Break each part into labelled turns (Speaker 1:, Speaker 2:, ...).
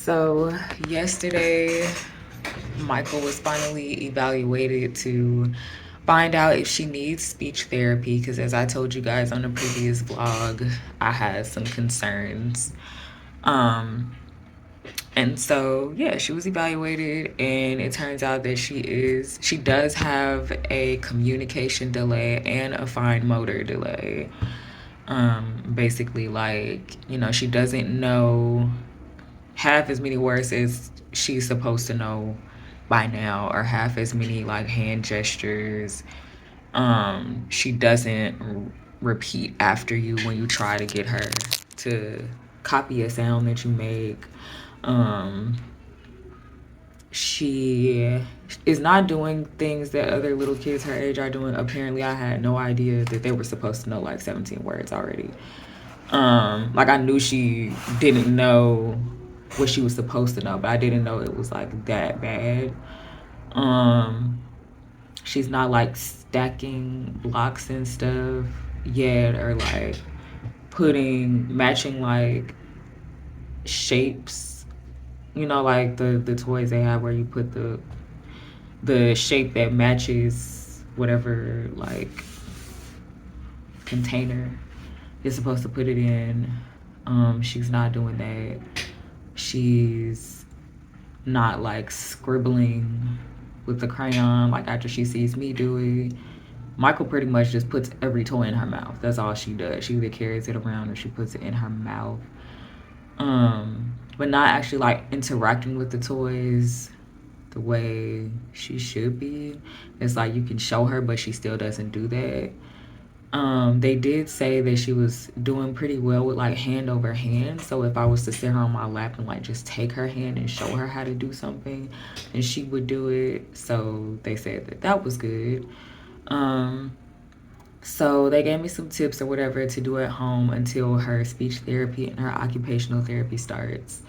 Speaker 1: So yesterday, Michael was finally evaluated to find out if she needs speech therapy because, as I told you guys on the previous vlog, I had some concerns. Um, and so, yeah, she was evaluated, and it turns out that she does have a communication delay and a fine motor delay. Basically, like, she doesn't know half as many words as she's supposed to know by now, or half as many like hand gestures. She doesn't repeat after you when you try to get her to copy a sound that you make. um she is not doing things that other little kids her age are doing. Apparently, I had no idea that they were supposed to know like 17 words already. Like, I knew she didn't know what she was supposed to know, but I didn't know it was like that bad. Um, she's not like stacking blocks and stuff yet, or like putting matching like shapes. Like the toys they have where you put the shape that matches whatever like container you're supposed to put it in. She's not doing that. She's not like scribbling with the crayon like after she sees me do it. Michael pretty much just puts every toy in her mouth. That's all she does. She either carries it around or she puts it in her mouth. But not actually like interacting with the toys the way she should be. It's like you can show her, but she still doesn't do that. They did say that she was doing pretty well with like hand over hand. So if I was to sit her on my lap and like just take her hand and show her how to do something, then she would do it. So they said that that was good. So they gave me some tips or whatever to do at home until her speech therapy and her occupational therapy starts.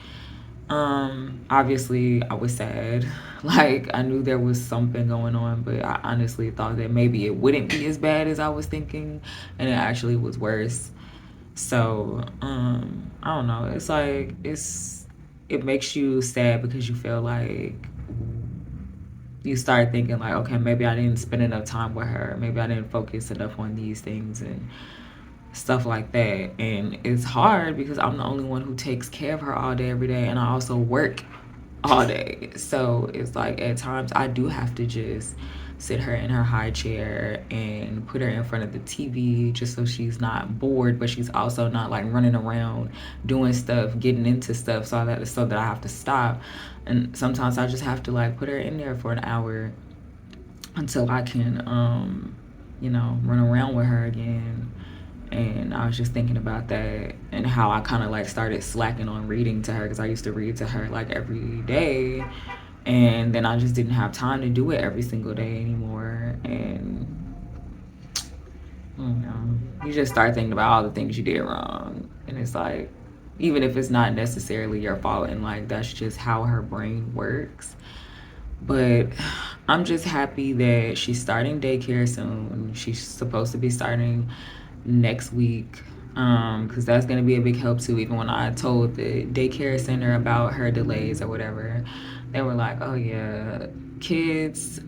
Speaker 1: Obviously I was sad. Like, I knew there was something going on, but I honestly thought that maybe it wouldn't be as bad as I was thinking, and it actually was worse. So, I don't know. It's like it makes you sad because you feel like you start thinking like, okay, maybe I didn't spend enough time with her. Maybe I didn't focus enough on these things and stuff like that. And it's hard because I'm the only one who takes care of her all day every day, and I also work all day. So it's like at times I do have to just sit her in her high chair and put her in front of the TV just so she's not bored, but she's also not like running around doing stuff, getting into stuff, so that I have to stop. And sometimes I just have to like put her in there for an hour until I can run around with her again. And I was just thinking about that and how I kind of like started slacking on reading to her, because I used to read to her like every day, and then I just didn't have time to do it every single day anymore. And you just start thinking about all the things you did wrong, and it's like, even if it's not necessarily your fault, and like that's just how her brain works. But I'm just happy that she's starting daycare soon. She's supposed to be starting next week, because that's going to be a big help too. Even when I told the daycare center about her delays or whatever, they were like, oh yeah, kids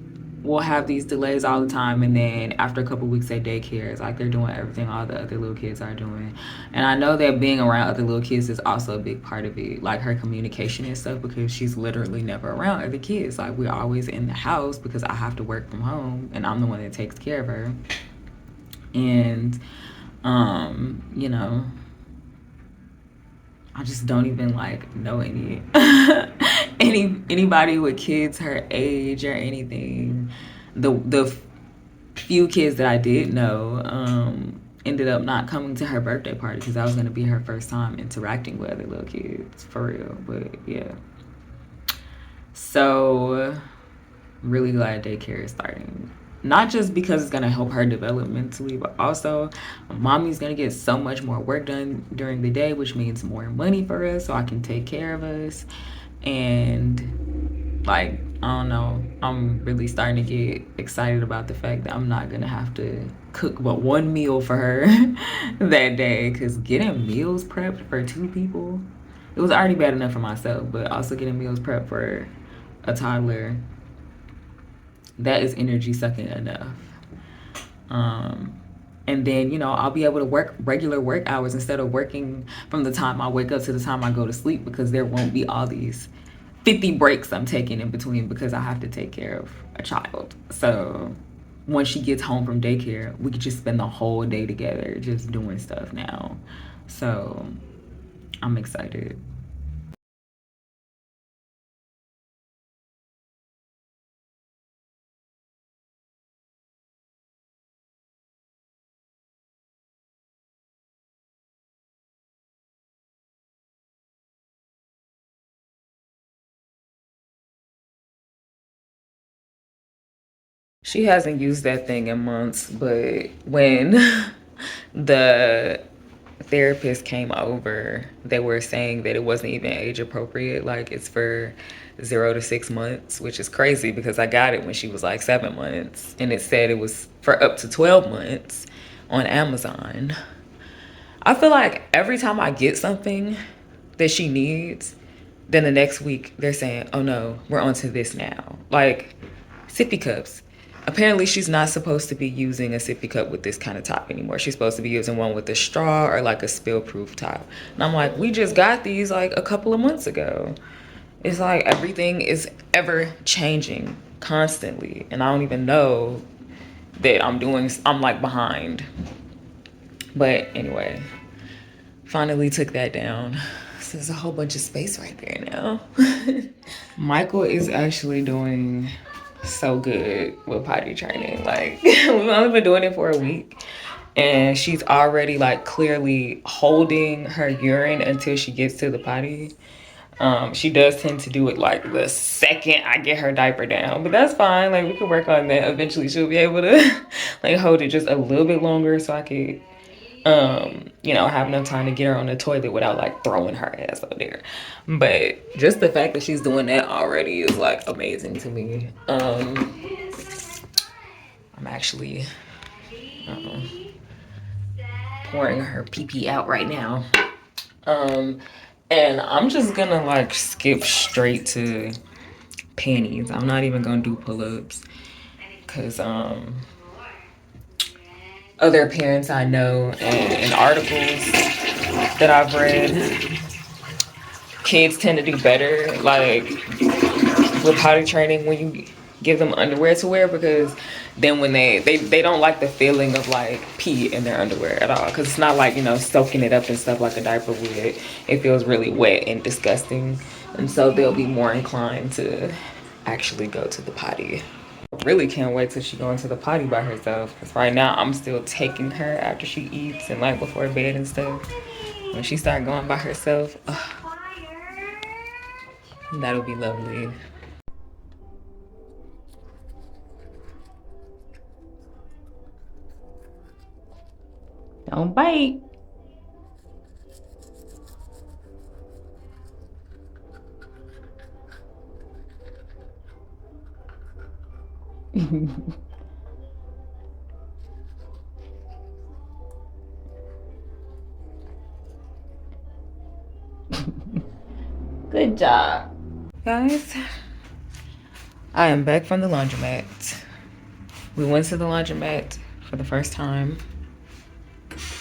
Speaker 1: will have these delays all the time, and then after a couple weeks at daycare, it's like they're doing everything all the other little kids are doing. And I know that being around other little kids is also a big part of it, like her communication and stuff, because she's literally never around other kids. Like, we're always in the house because I have to work from home and I'm the one that takes care of her. And you know, I just don't even like know anybody with kids her age or anything. The few kids that I did know ended up not coming to her birthday party because that was going to be her first time interacting with other little kids, for real. But yeah, so really glad daycare is starting. Not just because it's going to help her developmentally, but also mommy's going to get so much more work done during the day, which means more money for us so I can take care of us. And like, I don't know, I'm really starting to get excited about the fact that I'm not going to have to cook but one meal for her that day, because getting meals prepped for two people, It was already bad enough for myself, but also getting meals prep for a toddler, that is energy sucking enough. Um, and then, you know, I'll be able to work regular work hours instead of working from the time I wake up to the time I go to sleep, because there won't be all these 50 breaks I'm taking in between because I have to take care of a child. So once she gets home from daycare, we could just spend the whole day together just doing stuff now. So I'm excited. She hasn't used that thing in months, but when the therapist came over, they were saying that it wasn't even age appropriate. Like, it's for 0 to 6 months, which is crazy because I got it when she was like 7 months, and it said it was for up to 12 months on Amazon. I feel like every time I get something that she needs, then the next week they're saying, oh no, we're on to this now. Like, sippy cups. Apparently she's not supposed to be using a sippy cup with this kind of top anymore. She's supposed to be using one with a straw or like a spill proof top. And I'm like, we just got these like a couple of months ago. It's like everything is ever changing constantly. And I don't even know that I'm like behind. But anyway, finally took that down. So there's a whole bunch of space right there now. Michael is actually doing so good with potty training. Like, we've only been doing it for a week, and she's already like clearly holding her urine until she gets to the potty. She does tend to do it like the second I get her diaper down, but that's fine. Like, we can work on that. Eventually she'll be able to like hold it just a little bit longer so I could you know, have enough time to get her on the toilet without like throwing her ass up there. But just the fact that she's doing that already is like amazing to me. I'm actually pouring her pee pee out right now. And I'm just gonna like skip straight to panties. I'm not even gonna do pull-ups because other parents I know and in articles that I've read, kids tend to do better like with potty training when you give them underwear to wear, because then when they don't like the feeling of like pee in their underwear at all, because it's not like, you know, soaking it up and stuff like a diaper would. It feels really wet and disgusting, and so they'll be more inclined to actually go to the potty. I really can't wait till she go into the potty by herself, because right now I'm still taking her after she eats and like before bed and stuff. When she start going by herself, that'll be lovely. Don't bite. Good job. Guys, I am back from the laundromat. We went to the laundromat for the first time.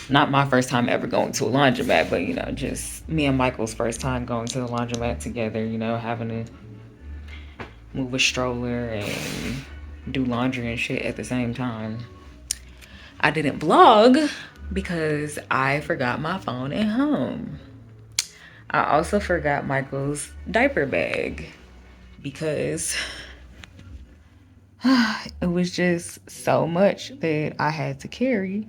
Speaker 1: Not my first time ever going to a laundromat, but, you know, just me and Michael's first time going to the laundromat together, you know, having to move a stroller and do laundry and shit at the same time. I didn't vlog because I forgot my phone at home. I also forgot Michael's diaper bag because it was just so much that I had to carry.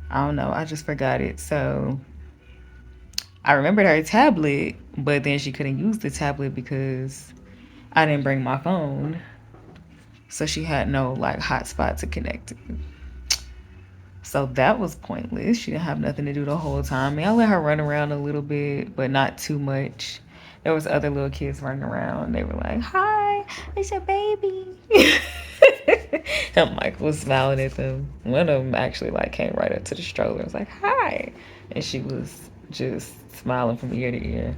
Speaker 1: I don't know, I just forgot it. So I remembered her tablet, but then she couldn't use the tablet because I didn't bring my phone. So she had no like hotspot to connect to. So that was pointless. She didn't have nothing to do the whole time. I mean, I let her run around a little bit, but not too much. There was other little kids running around. They were like, hi, it's your baby. And Mike was smiling at them. One of them actually like came right up to the stroller and was like, hi. And she was just smiling from ear to ear.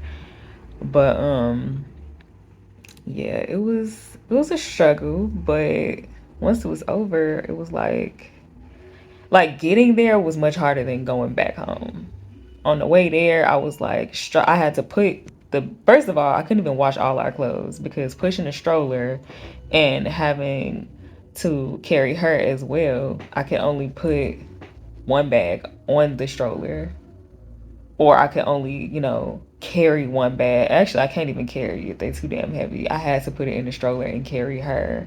Speaker 1: But yeah, it was a struggle, but once it was over, it was like getting there was much harder than going back home. On the way there, I was like, I had to put the first of all, I couldn't even wash all our clothes because pushing a stroller and having to carry her as well, I could only put one bag on the stroller, or I could only, carry one bag. Actually, I can't even carry it. They're too damn heavy. I had to put it in the stroller and carry her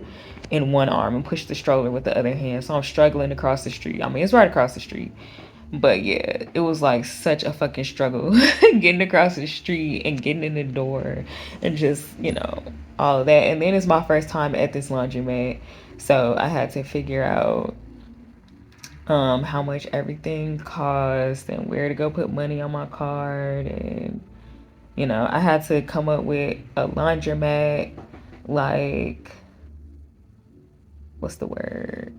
Speaker 1: in one arm and push the stroller with the other hand. So I'm struggling across the street. I mean, it's right across the street. But yeah, it was like such a fucking struggle getting across the street and getting in the door and just, all of that. And then it's my first time at this laundromat. So I had to figure out how much everything cost and where to go put money on my card. And, I had to come up with a laundromat, like, what's the word?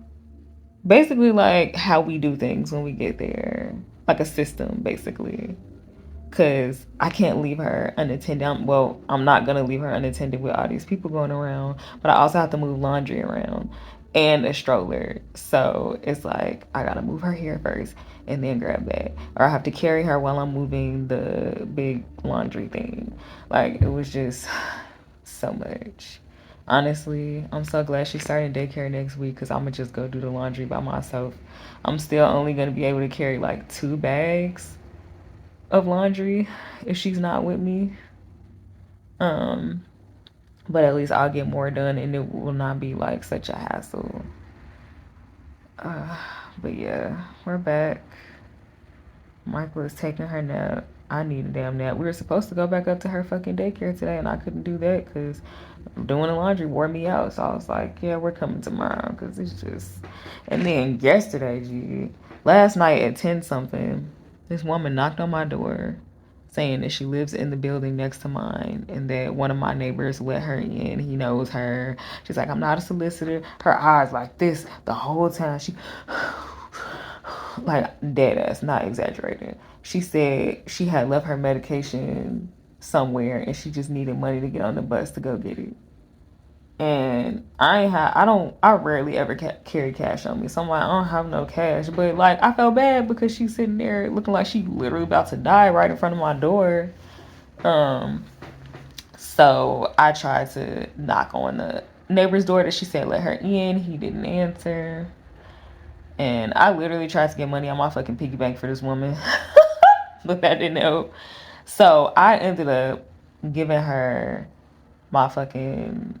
Speaker 1: Basically, like how we do things when we get there, like a system, basically. Because I can't leave her unattended. Well, I'm not going to leave her unattended with all these people going around, but I also have to move laundry around and a stroller. So it's like I got to move her here first and then grab that. Or I have to carry her while I'm moving the big laundry thing. Like, it was just so much. Honestly, I'm so glad she's starting daycare next week because I'm going to just go do the laundry by myself. I'm still only going to be able to carry like 2 bags of laundry if she's not with me. Um, but at least I'll get more done and it will not be like such a hassle. Uh, but yeah, we're back. Michael is taking her nap. I need a damn nap. We were supposed to go back up to her fucking daycare today, and I couldn't do that because doing the laundry wore me out. So I was like, yeah, we're coming tomorrow because it's just. And then yesterday, last night at 10 something, this woman knocked on my door saying that she lives in the building next to mine and that one of my neighbors let her in. He knows her. She's like, I'm not a solicitor. Her eyes like this the whole time. She like dead ass, not exaggerating. She said she had left her medication somewhere and she just needed money to get on the bus to go get it. And I rarely ever carry cash on me. So I'm like, I don't have no cash. But like, I felt bad because she's sitting there looking like she literally about to die right in front of my door. Um, so I tried to knock on the neighbor's door that she said let her in. He didn't answer. And I literally tried to get money on my fucking piggy bank for this woman. But that didn't help. So I ended up giving her my fucking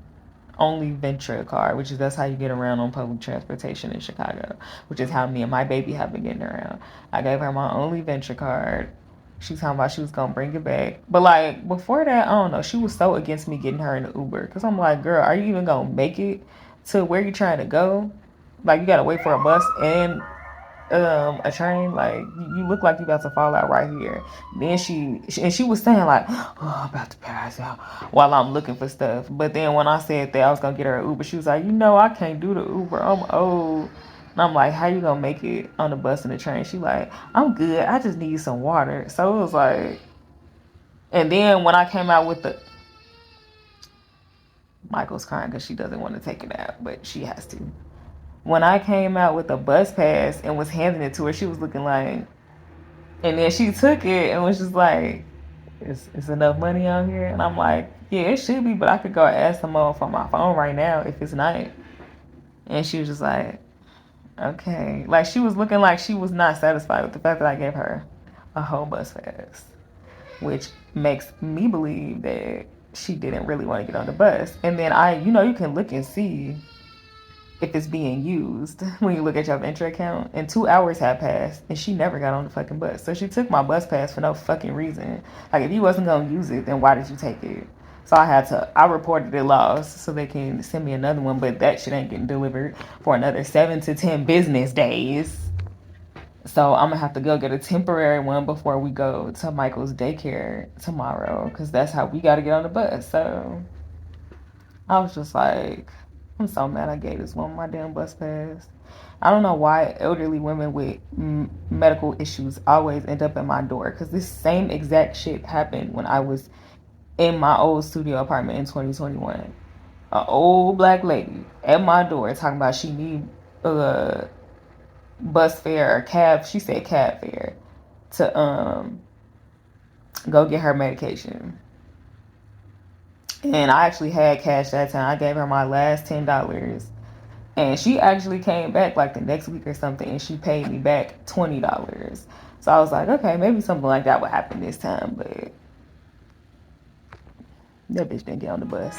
Speaker 1: only venture card, which is that's how you get around on public transportation in Chicago, which is how me and my baby have been getting around. I gave her my only venture card. She was talking about she was gonna bring it back. But like before that, I don't know, she was so against me getting her in the Uber. Cause I'm like, girl, are you even gonna make it to where you're trying to go? Like you gotta wait for a bus and a train. Like you look like you about to fall out right here. Then she was saying like, oh, I'm about to pass out while I'm looking for stuff. But then when I said that I was gonna get her an Uber, she was like, I can't do the Uber, I'm old. And I'm like, how you gonna make it on the bus and the train? She like, I'm good, I just need some water. So it was like, and then when I came out with the Michael's crying because she doesn't want to take it out, but she has to. When I came out with a bus pass and was handing it to her, she was looking like, and then she took it and was just like, it's enough money out here? And I'm like, yeah, it should be, but I could go ask someone from my phone right now if it's not. And she was just like, okay. Like she was looking like she was not satisfied with the fact that I gave her a whole bus pass, which makes me believe that she didn't really want to get on the bus. And then you can look and see if it's being used when you look at your venture account. And 2 hours had passed and she never got on the fucking bus. So she took my bus pass for no fucking reason. Like if you wasn't gonna use it, then why did you take it? So I reported it lost so they can send me another one, but that shit ain't getting delivered for another 7 to 10 business days. So I'm gonna have to go get a temporary one before we go to Michael's daycare tomorrow, because that's how we gotta get on the bus. So I was just like,
Speaker 2: I'm so mad I gave this woman my damn bus pass. I don't know why elderly women with medical issues always end up at my door, because this same exact shit happened when I was in my old studio apartment in 2021. An old black lady at my door talking about she need a bus fare or cab. She said cab fare to go get her medication. And I actually had cash that time. I gave her my last $10. And she actually came back like the next week or something, and she paid me back $20. So I was like, okay, maybe something like that would happen this time, but that bitch didn't get on the bus.